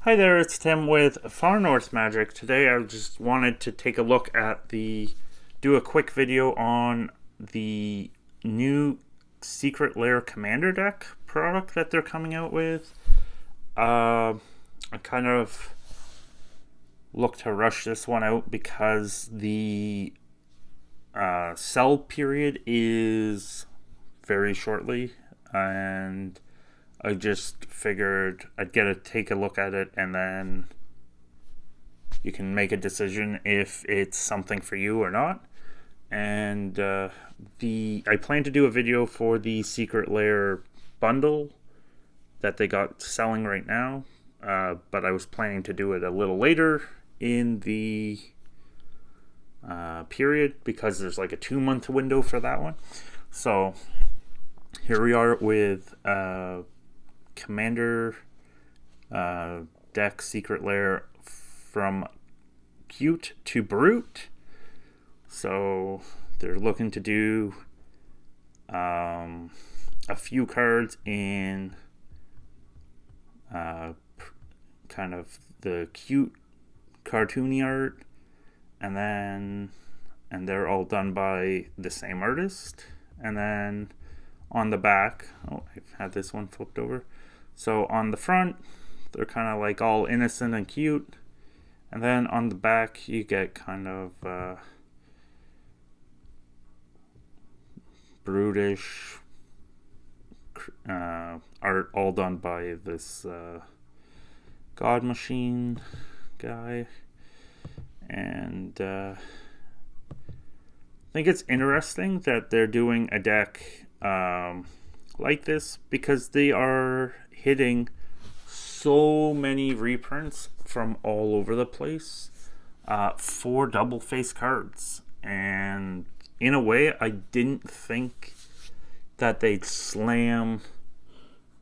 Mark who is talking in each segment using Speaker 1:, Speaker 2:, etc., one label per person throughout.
Speaker 1: Hi there, it's Tim with Far North Magic. Today I just wanted to take a look at do a quick video on the new Secret Lair Commander deck product that they're coming out with. I kind of look to rush this one out because the sell period is very shortly, and I just figured I'd take a look at it, and then you can make a decision if it's something for you or not. And I plan to do a video for the Secret Lair bundle that they got selling right now, but I was planning to do it a little later in the period because there's like a 2-month window for that one. So here we are with Commander deck Secret Lair from Cute to Brute. So they're looking to do a few cards in kind of the cute cartoony art, and they're all done by the same artist. And then on the back, I've had this one flipped over. So on the front, they're kind of like all innocent and cute. And then on the back, you get kind of brutish art, all done by this God Machine guy. And I think it's interesting that they're doing a deck like this, because they are hitting so many reprints from all over the place for double face cards. And in a way, I didn't think that they'd slam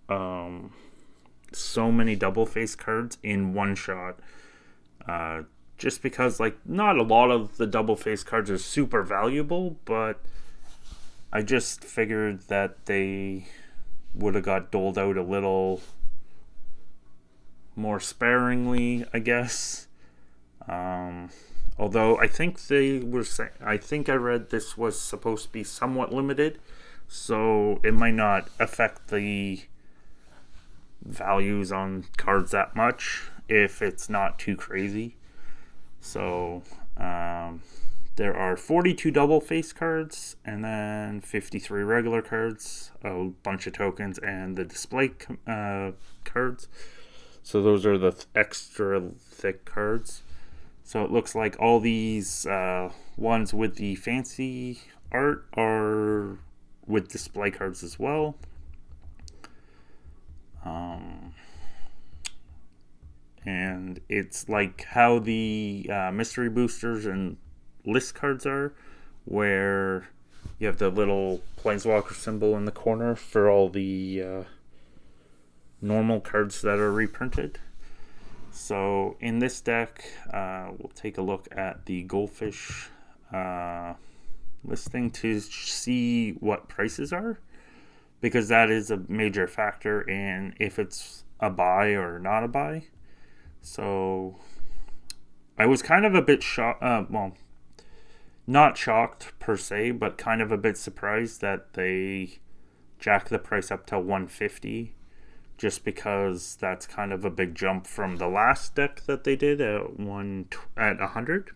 Speaker 1: so many double face cards in one shot, just because like not a lot of the double face cards are super valuable, but I just figured that they would have got doled out a little more sparingly, I guess. Although I think I think I read this was supposed to be somewhat limited, so it might not affect the values on cards that much if it's not too crazy. So there are 42 double face cards, and then 53 regular cards, a bunch of tokens, and the display cards. So those are the extra thick cards. So it looks like all these ones with the fancy art are with display cards as well. And it's like how the mystery boosters and list cards are, where you have the little planeswalker symbol in the corner for all the normal cards that are reprinted. So in this deck, we'll take a look at the Goldfish listing to see what prices are, because that is a major factor in if it's a buy or not a buy. So I was kind of a bit shocked, not shocked per se, but kind of a bit surprised that they jacked the price up to $150, just because that's kind of a big jump from the last deck that they did at $100.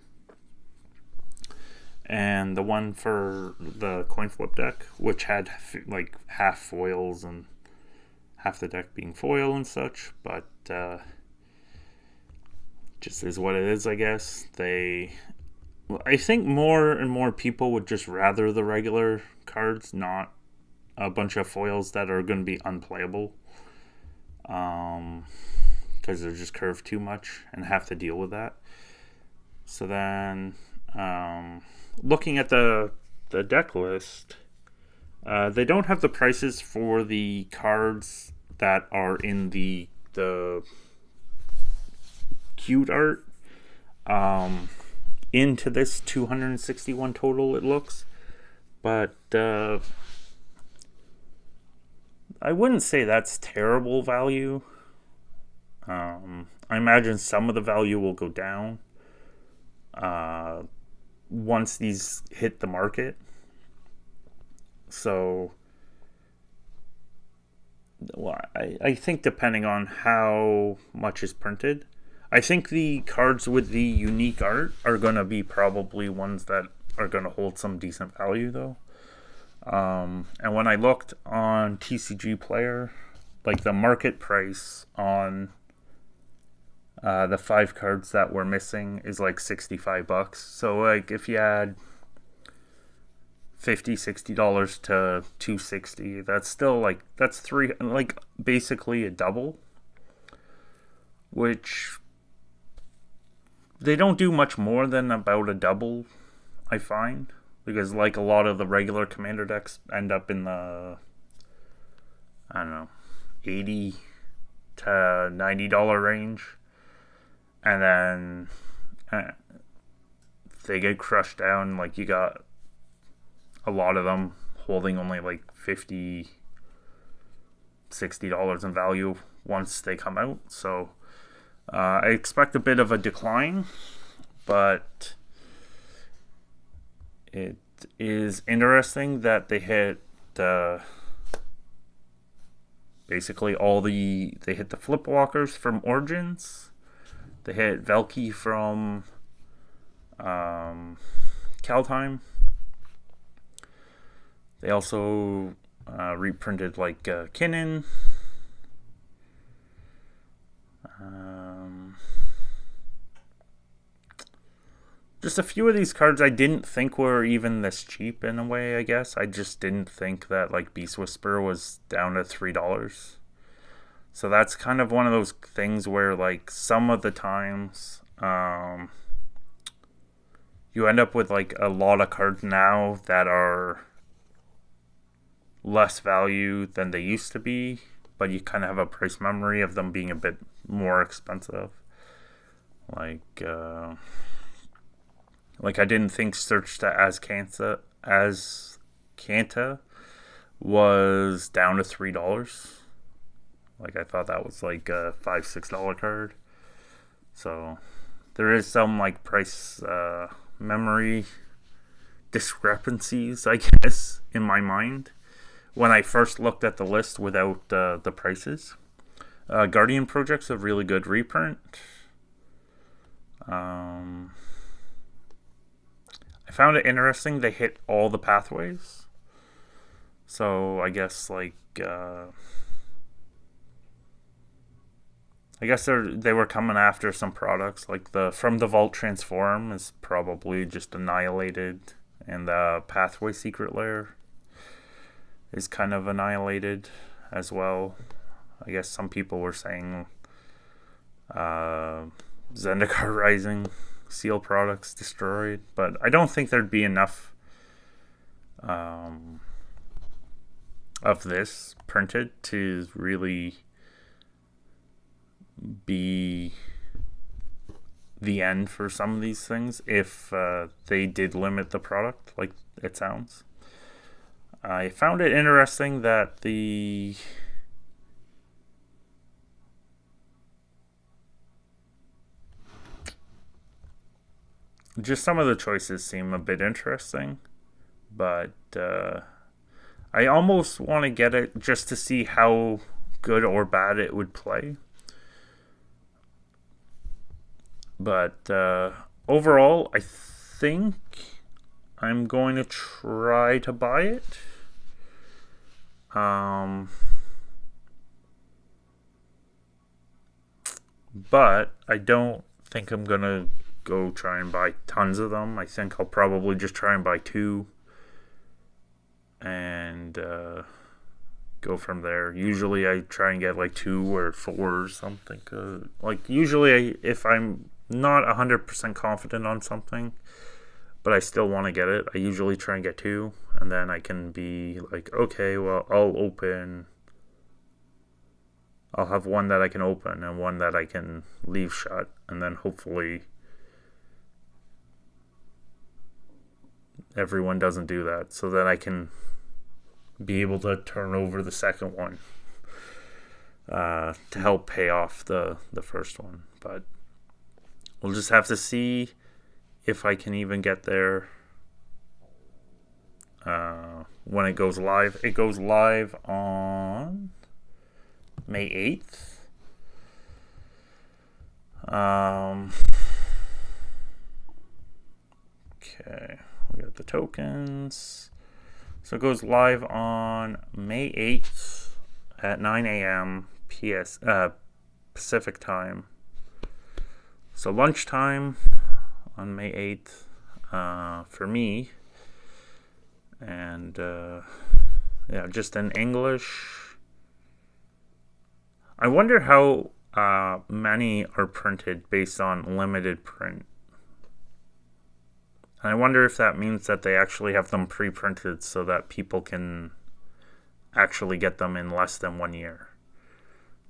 Speaker 1: And the one for the coin flip deck, which had like half foils and half the deck being foil and such, but just is what it is, I guess. I think more and more people would just rather the regular cards, not a bunch of foils that are going to be unplayable, because they're just curved too much and have to deal with that. So then, looking at the deck list, they don't have the prices for the cards that are in the cute art into this 261 total, it looks. But I wouldn't say that's terrible value. I imagine some of the value will go down uh, once these hit the market. So, well, I think depending on how much is printed, I think the cards with the unique art are going to be probably ones that are going to hold some decent value, though. And when I looked on TCG Player, like the market price on the 5 cards that were missing is like $65. So like if you add $50-$60 to $260, that's still like that's three, like basically a double, which they don't do much more than about a double, I find, because like a lot of the regular commander decks end up in the, I don't know, $80 to $90 range, and then they get crushed down. Like you got a lot of them holding only like $50-$60 in value once they come out. So I expect a bit of a decline, but it is interesting that they hit basically they hit the Flipwalkers from Origins, they hit Velki from Kaldheim. They also reprinted like Kinnan. Just a few of these cards I didn't think were even this cheap in a way, I guess. I just didn't think that like Beast Whisperer was down to $3. So that's kind of one of those things where like some of the times you end up with like a lot of cards now that are less value than they used to be, but you kind of have a price memory of them being a bit more expensive. Like I didn't think Search to Azcanta was down to $3. Like I thought that was like a $5-$6 card. So there is some like price memory discrepancies, I guess, in my mind when I first looked at the list without the prices. Guardian Project's a really good reprint. I found it interesting they hit all the pathways. So I guess like they were coming after some products like the From the Vault Transform is probably just annihilated, and the Pathway Secret Lair is kind of annihilated as well. I guess some people were saying Zendikar Rising Seal products destroyed, but I don't think there'd be enough of this printed to really be the end for some of these things if they did limit the product like it sounds. I found it interesting that just some of the choices seem a bit interesting, but I almost want to get it just to see how good or bad it would play. But overall, I think I'm going to try to buy it. But I don't think I'm going to go try and buy tons of them. I think I'll probably just try and buy 2 and go from there. Usually I try and get like 2 or 4 or something. Like usually if I'm not 100% confident on something, but I still want to get it, I usually try and get 2, and then I can be like, okay, well, I'll have one that I can open and one that I can leave shut, and then hopefully everyone doesn't do that, so that I can be able to turn over the second one. to help pay off the first one. But we'll just have to see if I can even get there when it goes live. It goes live on May 8th. Okay, we got the tokens. So it goes live on May 8th at 9 a.m. Pacific time. So lunchtime on May 8th for me. And yeah, just in English. I wonder how many are printed based on limited print. And I wonder if that means that they actually have them pre-printed so that people can actually get them in less than 1 year.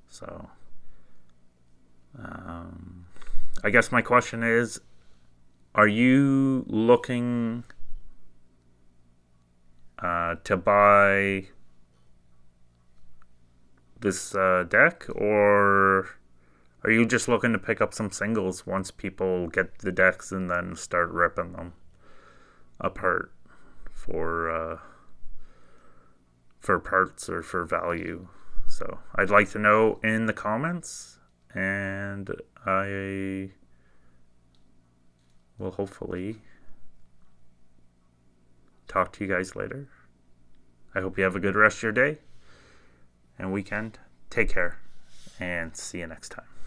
Speaker 1: So, I guess my question is, are you looking to buy this deck, or are you just looking to pick up some singles once people get the decks and then start ripping them apart for parts or for value? So I'd like to know in the comments, and I will hopefully talk to you guys later. I hope you have a good rest of your day and weekend. Take care, and see you next time.